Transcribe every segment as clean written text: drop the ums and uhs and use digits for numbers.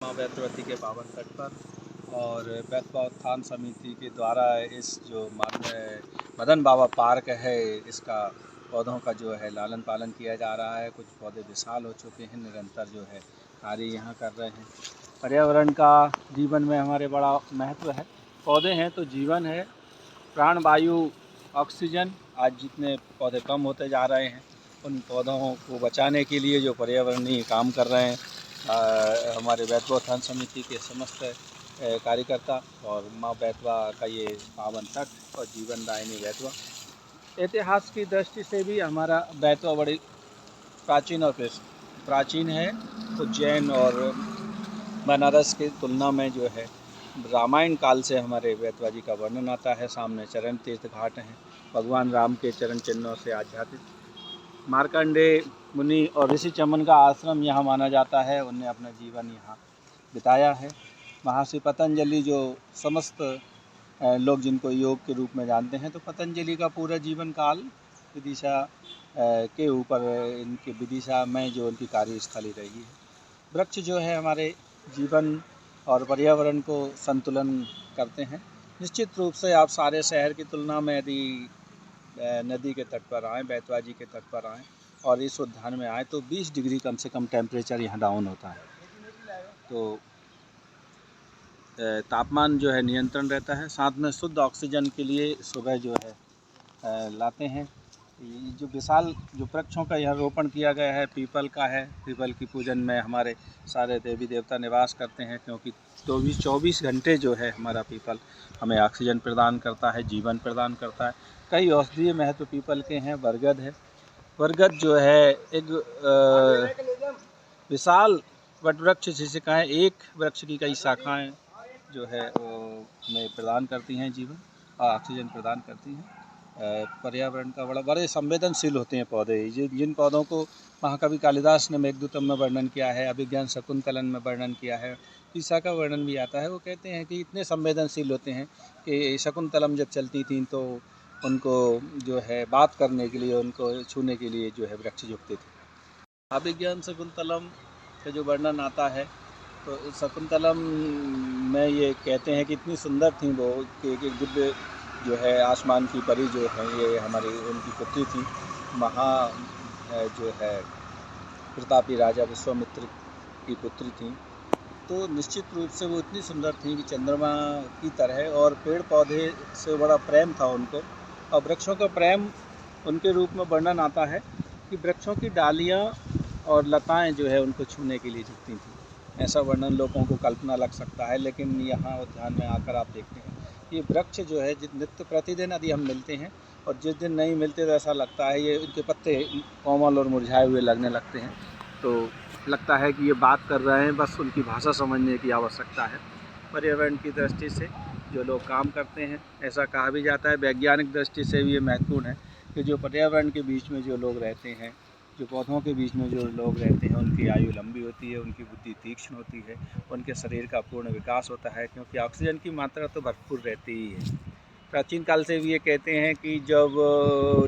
माँ बैतरवती के पावन तट पर और बैतवा उत्थान समिति के द्वारा इस जो माननीय मदन बाबा पार्क है इसका पौधों का जो है लालन पालन किया जा रहा है। कुछ पौधे विशाल हो चुके हैं, निरंतर जो है कार्य यहाँ कर रहे हैं। पर्यावरण का जीवन में हमारे बड़ा महत्व है। पौधे हैं तो जीवन है, प्राण वायु ऑक्सीजन। आज जितने पौधे कम होते जा रहे हैं, उन पौधों को बचाने के लिए जो पर्यावरणीय काम कर रहे हैं हमारे बैतवा उत्थान समिति के समस्त कार्यकर्ता और माँ बैतवा का ये पावन तट और जीवन दायिनी बैतवा। इतिहास की दृष्टि से भी हमारा बैतवा बड़ी प्राचीन और प्राचीन है। उज्जैन और बनारस की तुलना में जो है रामायण काल से हमारे बैतवा जी का वर्णन आता है। सामने चरण तीर्थ घाट हैं, भगवान राम के चरण चिन्हों से आच्छादित। मार्कंडेय मुनि और ऋषि चमन का आश्रम यहाँ माना जाता है, उनने अपना जीवन यहाँ बिताया है। महर्षि पतंजलि जो समस्त लोग जिनको योग के रूप में जानते हैं, तो पतंजलि का पूरा जीवन काल विदिशा के ऊपर इनकी विदिशा में जो उनकी कार्यस्थली रही है। वृक्ष जो है हमारे जीवन और पर्यावरण को संतुलन करते हैं। निश्चित रूप से आप सारे शहर की तुलना में यदि नदी के तट पर आएँ, बैतवा जी के तट पर आएँ और इस उद्यान में आएँ तो 20 डिग्री कम से कम टेम्परेचर यहाँ डाउन होता है। तो तापमान जो है नियंत्रण रहता है। साथ में शुद्ध ऑक्सीजन के लिए सुबह जो है लाते हैं। ये जो विशाल जो वृक्षों का यहाँ रोपण किया गया है, पीपल का है। पीपल की पूजन में हमारे सारे देवी देवता निवास करते हैं, क्योंकि 24 घंटे जो है हमारा पीपल हमें ऑक्सीजन प्रदान करता है, जीवन प्रदान करता है। कई औषधीय महत्व पीपल के हैं। बरगद है, बरगद जो है एक विशाल वट वृक्ष जिसे कहें, एक वृक्ष की कई शाखाएँ जो है वो हमें प्रदान करती हैं जीवन और ऑक्सीजन प्रदान करती हैं। पर्यावरण का बड़े संवेदनशील होते हैं पौधे। जिन पौधों को महाकवि कालिदास ने मेघदूतम में वर्णन किया है, अभिज्ञान शकुंतलन में वर्णन किया है, ईसा का वर्णन भी आता है। वो कहते हैं कि इतने संवेदनशील होते हैं कि शकुंतलम जब चलती थीं तो उनको जो है बात करने के लिए, उनको छूने के लिए जो है वृक्ष झुकते थे। अभिज्ञान शकुंतलम का जो वर्णन आता है तो शकुंतलम में ये कहते हैं कि इतनी सुंदर थी वो कि एक दिव्य जो है आसमान की परी जो है ये हमारी उनकी पुत्री थी। जो है प्रतापी राजा विश्वामित्र की पुत्री थी। तो निश्चित रूप से वो इतनी सुंदर थी कि चंद्रमा की तरह, और पेड़ पौधे से बड़ा प्रेम था उनको। और वृक्षों का प्रेम उनके रूप में वर्णन आता है कि वृक्षों की डालियाँ और लताएं जो है उनको छूने के लिए झुकती थी। ऐसा वर्णन लोगों को कल्पना लग सकता है, लेकिन यहाँ उद्यान में आकर आप देखते हैं ये वृक्ष जो है नित्य प्रतिदिन यदि हम मिलते हैं और जिस दिन नहीं मिलते तो ऐसा लगता है ये इनके पत्ते कोमल और मुरझाए हुए लगने लगते हैं। तो लगता है कि ये बात कर रहे हैं, बस उनकी भाषा समझने की आवश्यकता है। पर्यावरण की दृष्टि से जो लोग काम करते हैं, ऐसा कहा भी जाता है, वैज्ञानिक दृष्टि से भी ये महत्वपूर्ण है कि जो पर्यावरण के बीच में जो लोग रहते हैं, जो पौधों के बीच में जो लोग रहते हैं, उनकी आयु लंबी होती है, उनकी बुद्धि तीक्ष्ण होती है, उनके शरीर का पूर्ण विकास होता है, क्योंकि ऑक्सीजन की मात्रा तो भरपूर रहती ही है। प्राचीन काल से भी ये कहते हैं कि जब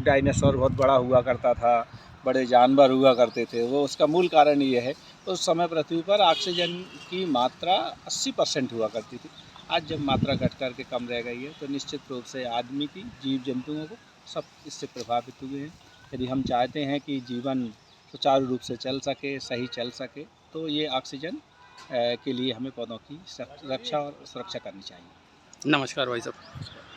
डायनासोर बहुत बड़ा हुआ करता था, बड़े जानवर हुआ करते थे, वो उसका मूल कारण ये है उस समय पृथ्वी पर ऑक्सीजन की मात्रा 80% हुआ करती थी। आज जब मात्रा घट कर के कम रह गई है तो निश्चित रूप से आदमी की, जीव जंतुओं को सब इससे प्रभावित हुए हैं। यदि हम चाहते हैं कि जीवन सुचारू रूप से चल सके, सही चल सके, तो ये ऑक्सीजन के लिए हमें पौधों की रक्षा और सुरक्षा करनी चाहिए। नमस्कार भाई साहब।